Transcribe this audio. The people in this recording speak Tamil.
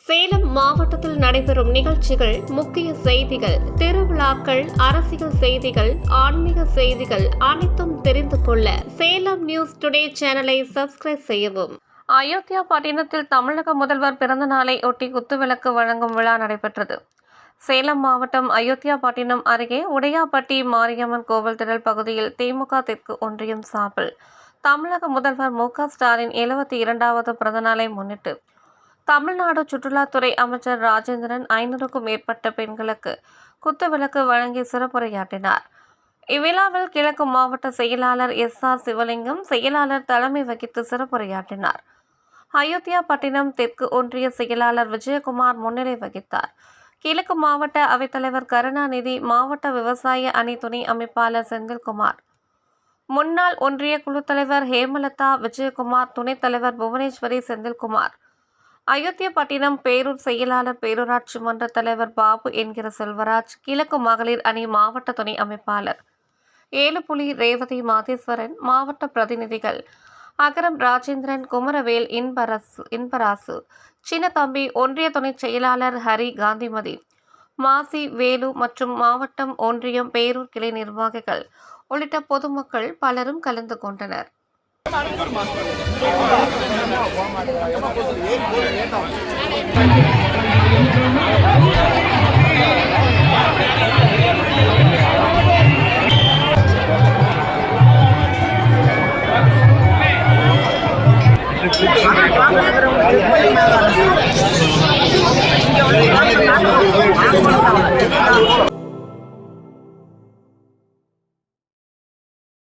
சேலம் மாவட்டத்தில் நடைபெறும் நிகழ்ச்சிகள், முக்கிய செய்திகள், திருவிழாக்கள், அரசியல் செய்திகள், ஆன்மீக செய்திகள் அனைத்தும் தெரிந்து கொள்ள சேலம் நியூஸ் டுடே சேனலை சப்ஸ்கிரைப் செய்யவும். அயோத்தியா பட்டினத்தில் தமிழக முதல்வர் பிறந்த நாளை ஒட்டி குத்துவிளக்கு வழங்கும் விழா நடைபெற்றது. சேலம் மாவட்டம் அயோத்தியா பட்டினம் அருகே உடையாப்பட்டி மாரியம்மன் கோவில் திடல் பகுதியில் திமுக தெற்கு ஒன்றியம் சார்பில் தமிழக முதல்வர் மு.க.ஸ்டாலின் 72வது பிறந்தநாளை முன்னிட்டு தமிழ்நாடு சுற்றுலாத்துறை அமைச்சர் ராஜேந்திரன் 500க்கும் மேற்பட்ட பெண்களுக்கு குத்துவிளக்கு வழங்கி சிறப்புரையாற்றினார். இவ்விழாவில் கிழக்கு மாவட்ட செயலாளர் எஸ்.ஆர். சிவலிங்கம் செயலாளர் தலைமை வகித்து சிறப்புரையாற்றினார். அயோத்தியா பட்டினம் தெற்கு ஒன்றிய செயலாளர் விஜயகுமார் முன்னிலை வகித்தார். கிழக்கு மாவட்ட அவைத்தலைவர் கருணாநிதி, மாவட்ட விவசாய அணி துணை அமைப்பாளர் செந்தில்குமார், முன்னாள் ஒன்றிய குழு தலைவர் ஹேமலதா, விஜயகுமார், துணைத் தலைவர் புவனேஸ்வரி, செந்தில்குமார், அயோத்தியாபட்டினம் பேரூர் செயலாளர், பேரூராட்சி மன்ற தலைவர் பாபு என்கிற செல்வராஜ், கிழக்கு மகளிர் அணி மாவட்ட துணை அமைப்பாளர் ஏழுப்புலி, ரேவதி, மாதேஸ்வரன், மாவட்ட பிரதிநிதிகள் அகரம், ராஜேந்திரன், குமரவேல், இன்பராசு, சின்னத்தம்பி, ஒன்றிய துணை செயலாளர் ஹரி, காந்திமதி, மாசி, வேலு மற்றும் மாவட்டம், ஒன்றியம், பேரூர் கிளை நிர்வாகிகள் உள்ளிட்ட பொதுமக்கள் பலரும் கலந்து கொண்டனர். Thank you.